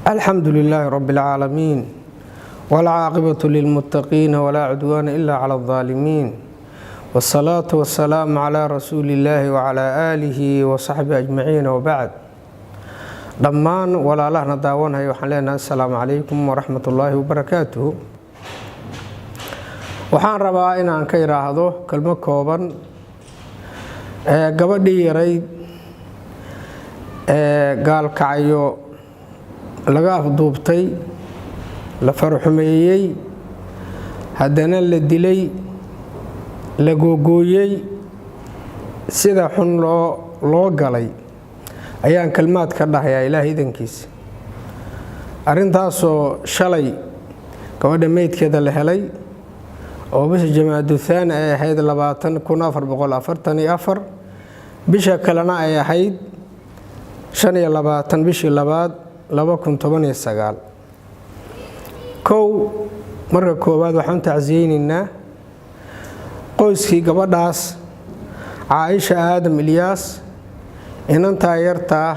الحمد لله رب العالمين والعاقبة للمتقين ولا عدوان إلا على الظالمين والصلاة والسلام على رسول الله وعلى آله وصحبه أجمعين وبعد dhammaan walaalahna daawanaya waxaan leenahay assalaamu calaykum waraxmatullaahi wabarakaatuhu. Waxaan rabaa inaan ka iraahdo kelmo kooban gabadhii yarayd gaalkacyo laga afduubtay la farxumeeyey haddana la dilay la googooyey sida xun loo galay ayaan kalmaad ka dhahayaa ilaahay idankiisa. Arrintaasoo shalay gabadha meydkeeda la helay oo bisha Jamaadu Thaani ay ahayd 20,444 bisha kalena ay ahayd 25 bishii labaad 2019. marka koowaad waxaan tacsiyeynaynaa qoyskii gabadhaas Caaisha Aadam Ilyaas inantaa yartaa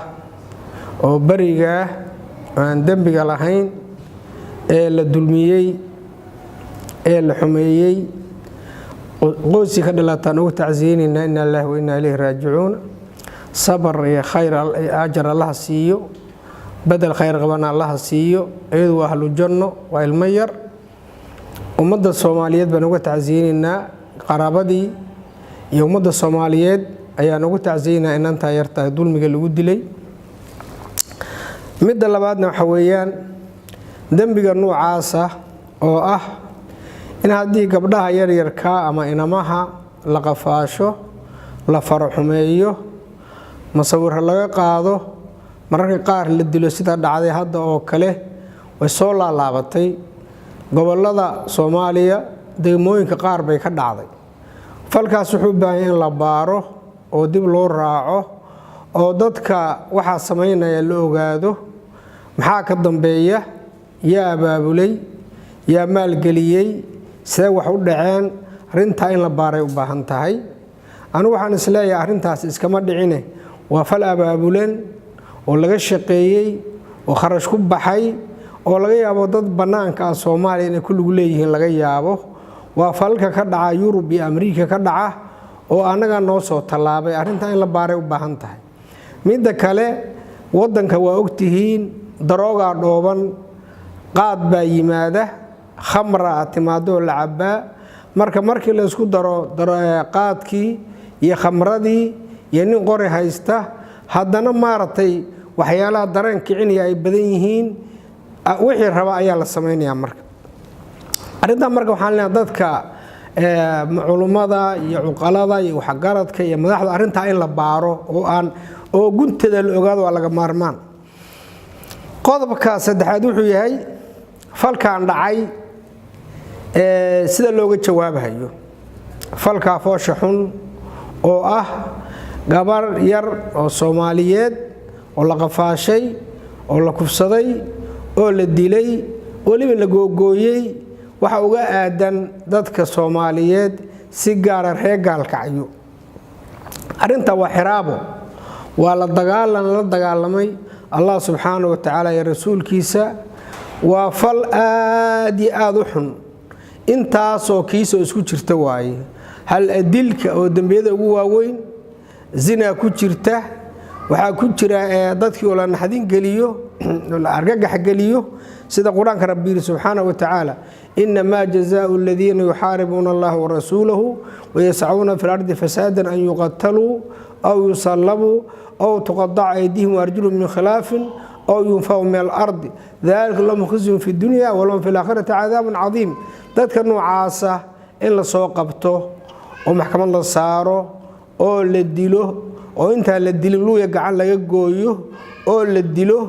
oo bariga aan dambiga lahayn ee la dulmiyey ee la xumeeyey qoyskii ka dhalataan ugu tacsiyeynaynaa inna lillahi wa inna ilayhi raajicuun. sabar iyo khayr ajar Allah siiyo, badal khayr qabana Allah siiyo, iyadu waa ahlu janno, waa ilmo yar. ummadda Soomaaliyeed baan uga tacsiyeynaynaa, qaraabadii iyo ummadda Soomaaliyeed ayaan ugu tacsiyeynaa inantaa yartaa dulmiga lagu dilay. midda labaadna waxa weeyaan dambiga noocaasa oo ah in haddii gabdhaha yaryarka ama inamaha la qafaasho, la faraxumeeyo, masawir laga qaado, mararka qaar la dilo sida dhacday hadda oo kale way soo laalaabatay gobollada Soomaaliya. degmooyinka qaar bay ka dhacday. falkaas wuxuu u baahan yahay in la baaro oo dib loo raaco oo dadka waxa sameynaya la ogaado maxaa ka dambeeya, yaa abaabulay, yaa maalgeliyey, sidee wax u dhaceen. arrintaa in la baaray u baahan tahay. anigu waxaan isleeyahay arrintaas iskama dhicine waa fal abaabulan oo laga shaqeeyey oo kharash ku baxay oo laga yaabo dad bannaanka Soomaaliya inay ku lug leeyihiin laga yaabo. waa falka ka dhaca Yurub iyo Ameerika ka dhaca oo anaga noo soo talaabay. arrinta in la baaray u baahan tahay. midda kale wadanka waa ogtihiin darooga dhooban, qaad baa yimaada, khamra timaado la cabaa. markii la isku daro qaadkii iyo khamradii iyo nin qori haysta haddana maartay waxyaalaha dareen kicinaya ay badan yihiin, wixii raba ayaa la sameeyaa. arrinta marka waxaan leenahay dadka culummada iyo cuqalada iyo waxgaradka iyo madaxda arrinta in la baaro oo guntada la ogaado waa laga maarmaan. qodobka saddexaad wuxuu yahay falkan dhacay sida looga jawaabayo. falka foosha xun oo ah gabar yar oo Soomaaliyeed oo la qafaashay oo la kufsaday oo la dilay waliba la googooyey waxa uga aadan dadka Soomaaliyeed si gaar ah reer gaalkacyo. arrinta waa xiraabo, waa la dagaalamay Allah subhanahu wa ta'ala iyo rasuulkiisa. waa fal aad iyo aad u xun intaasoo kiiso isku jirta waaye. hal adilka oo dambiyada ugu waaweyn zina ku jirta, waxa ku jira dadkii oo la naxdin geliyo, la argagax geliyo sida quraanka Rabbi subhanahu wa ta'ala inma jazaa'u alladhina yuharibuna Allah wa rasulahu wa yas'una fil ardi fasadan an yuqtalu aw yusallabu aw tuqatta'a aydihim wa arjuluhum min khilafin aw yunfaw min al-ardi dhalika lahum khizyun fi dunya wa lahum fil akhirati 'adhabun 'adhim. dadka noocaasa in la soo qabto oo maxkamad la saaro oo la dilo oo inta la dilin luuya gacan laga gooyo oo la dilo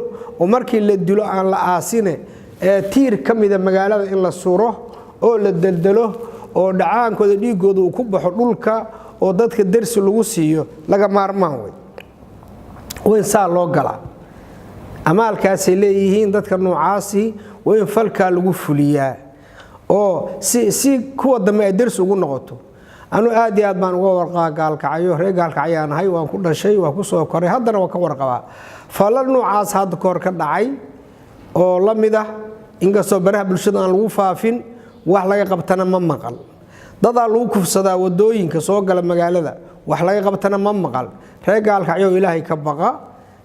oo markii la dilo aan la aasine tiir kamida magaalada in la suro oo la daldalo oo dhacaankooda dhiigooda uu ku baxo dhulka oo dadka darsi lagu siiyo laga maarmaan way saa loo gala. amaalkaas ay leeyihiin dadka noocaasi way falka lagu fuliyaa oo si kuwa dambe ay darsi ugu noqoto. anu aad iyo aad baan uga warqaa gaalkacyo, reer gaalkacyo aan ahay, waan ku dhashay, waan ku soo koray, haddana waan ka warqabaa falal noocaas hadda koor ka dhacay oo la mid ah inkastoo baraha bulshada aan lagu faafin wax laga qabtana ma maqal dadaa lagu kufsadaa wadooyinka soo gala magaalada wax laga qabtana ma maqal reer gaalkacyo ilaahay ka baqa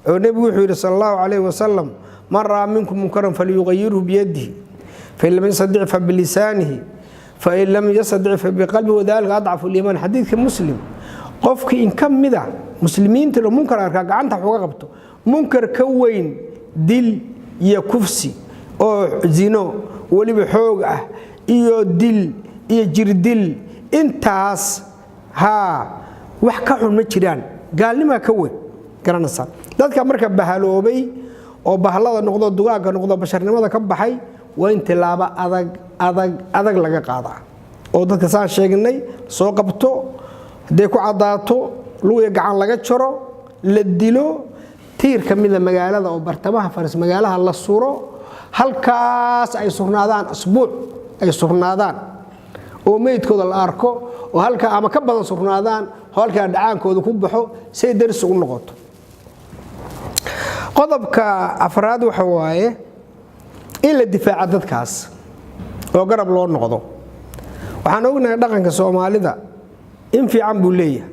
oo nabigu wuxuu yiri sallallahu alayhi wasallam man raa minkum munkaran falyughayyirhu bi yadihi fa in lam yastati' fa bi lisanihi fa in lam yastati' fa bi qalbihi wadhalika ad'afu al-iman hadithka muslim qofkii in kamida muslimiinta oo munkar arka gacanta uga qabto munkar ka weyn dil iyo kufsi oo zino waliba xoog ah iyo dil iyo jirdil intaas wax ka xun ma jiraan gaalnimo ka weyn garanaysa dadka marka bahaloobay oo bahalada noqdo dugaaga noqdo basharnimada ka baxay waa in tilaaba adag laga qaadaa oo dadka saan sheegnay soo qabto haday ku cadaato luuya gacan laga jaro la dilo tiir kamida magaalada oo bartamaha faris magaalaha la suro halkaas ay sugnaadaan asbuuc ay sugnaadaan oo meydkooda la arko oo halka ama ka badan sugnaadaan halka dhacaankooda ku baxo say daris u noqoto qodobka afraad waxa waaye in la difaaco dadkaas oo garab loo noqdo waxaan ognahay dhaqanka Soomaalida in fiican buu leeyahay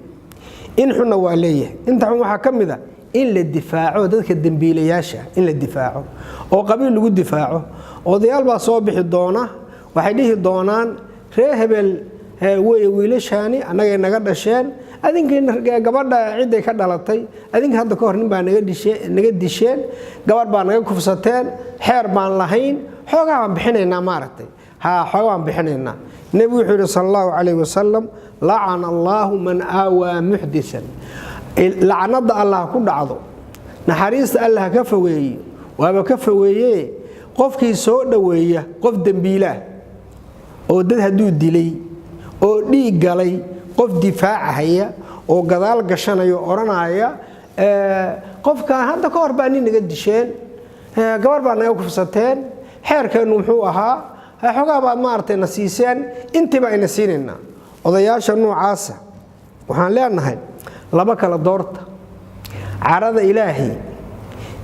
in xunna waa leeyahay inta xun waxa kamida in la difaaco dadka dambiilayaasha in la difaaco oo qabiil lagu difaaco oo odayaal baa soo bixi doona waxay dhihi doonaan reer hebel way wiilashani anaga naga dhasheen adinka gabadha cid ay ka dhalatay adinka hadda ka hor nin baa naga disheen gabadh baa naga kufsateen xeer baan lahayn xoogaa baan bixinaynaa maaragtay xoogaa baan bixinaynaa nabi wuxuu yiri sallallahu alayhi wasallam la'ana Allahu man awa muhdithan la'nada Allah ku dhacdo naxariista Allah ka fogeeyo waaba ka fogeeyay qofkii soo dhaweeya qof dambiila oo dad haduu dilay oo dhiig galay qof difaacaya oo gadaal gashanayo oranaya qofka hadda ka hor baa nin naga disheen gabar baa naga kufsateen xeerkeenu muxuu ahaa xogaa baa maartay nasiiseen intiba ina siinayna odayaasha noocaas waxaan leenahay laba kala doorta carada ilaahi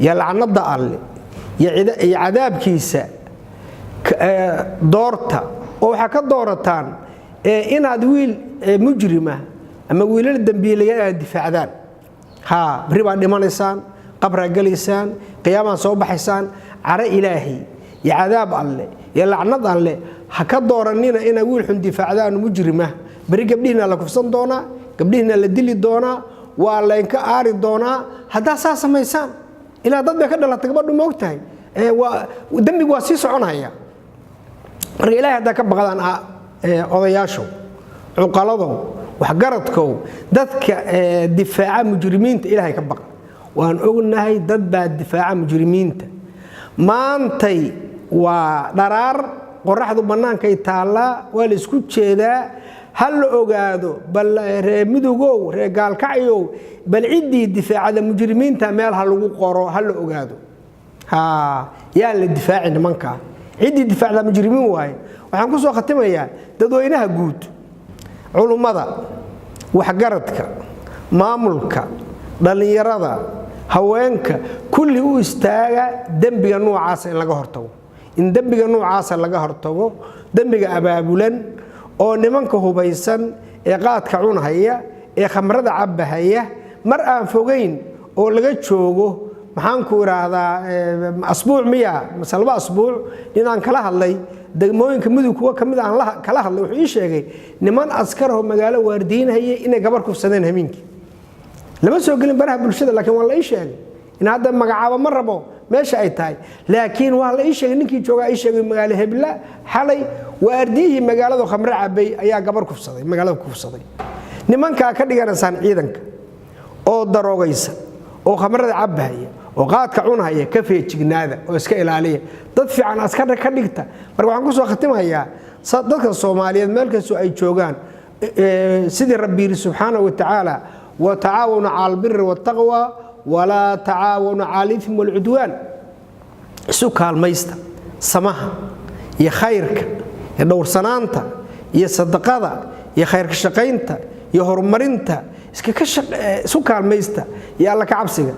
ya lacnada alle ya cadaabkiisa doorta oo waxa ka doorataan inaad wiil mujrima ama wiilal dambiilayaal difaacdaan riba dhimanaysaan qabra galiysaan qiyaama soo baxaysaan cara ilaahi ya cadaab alle ya lacnad alle ha ka dooranina ina wiil xun difaacdaan mujrima bari gabdhiina la kufsan doona gabdhiina la dili doona waa la inka aari doona hadaa saamaysaan ila dad bay ka dhalatay gabadhu ma ogtahay dambigu waa sii soconaya marka ilaahay hadaa ka baqadaan odayaashu cuqalado wax garadkow dadka difaaca mujrimiinta ilaahay ka baqa waan ognahay dad baa difaaca mujrimiinta maantay waa dharaar qoraxdu banaanka ay taala waa la isku jeedaa hal ogaado bal reemidugow reer gaalkacyo bal cidii difaacada mujrimiinta meel ha lagu qoro hal ogaado yaa la difaaci nimanka cidii difaacada mujrimiin waay waxaan ku soo khatimayaa dadweynaha guud culumada wax garadka maamulka dhalinyarada haweenka kulli u istaaga dambiga noocaas in laga hortago in dambiga noocaas laga hortago dambiga abaabulan oo nimanka hubaysan ee qaadka cunhaya ee khamrada cabahaya mar aan fogeyn oo laga joogo maxaan ku iraahdaa asbuuc miya masalba asbuuc inaan kala hadlay degmooyinka mudug kuwa kamid aan kala hadlay wuxuu ii sheegay niman askar oo magaalo waardiinaya inay gabar kufsadeen habeenkii lama soo gelin baraha bulshada laakiin waa la ii sheegay in hadda magacaabo ma rabo meesha ay tahay laakiin waa la ii sheegay ninkii jooga ii sheegay magaalo hebla xalay waardiyi magaalada khamra cabay ayaa gabar kufsaday magaalada kufsaday nimanka ka dhiganaysan ciidanka oo daroogaysa oo khamrada cabahaya oo qaadka cunhaya ka feejignaada oo iska ilaaliya dad fiican askar ka dhigta marka waxaan ku soo khatimayaa dadka Soomaaliyeed meel kasta ay joogaan sidii Rabbi subhanahu wa ta'ala wa ta'awunu 'alal birri wat taqwa wa la ta'awunu 'alal ithmi wal 'udwan isu kaalmaysta samaha iyo khayrka iyo dhowrsanaanta iyo sadaqada iyo khayrka shaqaynta iyo horumarinta isu kaalmaysta ya alla ka cabsiga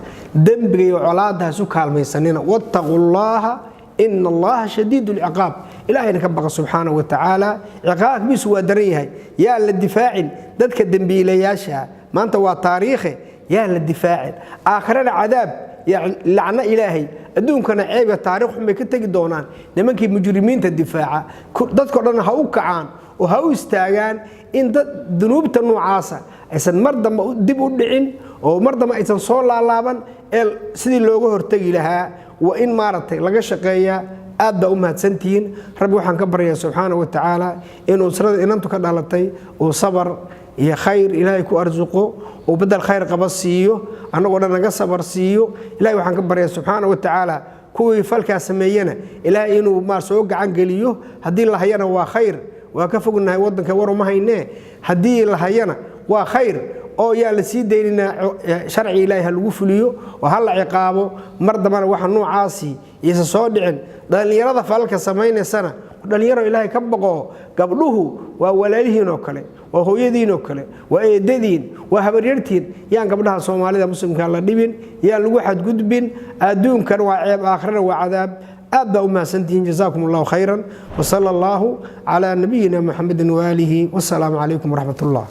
dambiga iyo colaadaha isu kaalmaysanina wattaqullaha إن الله شديد العقاب إلهي نكبق سبحانه وتعالى عقاب بيس ودريه يا للدفاع ذاتك الدنبيلياشا ما أنت وتاريخه يا للدفاع آخرنا عذاب يعني لعنة إلهي أدون كان عيب تاريخهم بكتة دونان لمنك مجرمين الدفاع ذاتكرنا هؤلاء عن وهؤلاء استاجان إن ذنوب تنوعاسة إذا مرضى ما دبوا الدعين ومرضى ما إذا صار لعبان سيد اللوجو هرتجي لها وإن مارت لقى شقية أبدا أمها سنتين ربي وحن كبر سبحانه وتعالى إنه أسرة إن أنتم كدالتي وصبر يا خير إلهي كأرزقه وبدل خير قبصيه أنا قلنا نقصبر سيه إلهي وحن كبر سبحانه وتعالى كوي فلك سمينا إلهي إنه ما سوق عن قليه هدي الله هينا وخير وكفقنا ودن كورو ما هينه هدي الله هينا وخير oo yaa la sii deynina sharci ilaahay lagu fuliyo oo hal ciqaabo mar damana waxa noocaasi isa soo dhicin dhalinyarada falka sameeynaysan dhalinyaro ilaahay ka baqo gabdhuhu waa walaalihiin oo kale waa hooyadiin oo kale waa eedadiin waa habaryartiin yaan gabdhaha Soomaalida muslimka la dhibin yaan lagu xadgudbin adduunkan waa ceeb aakhirana waa cadaab أبدأ ما سنتين جزاكم الله خيرا وصلى الله على نبينا محمد وآله والسلام عليكم ورحمة الله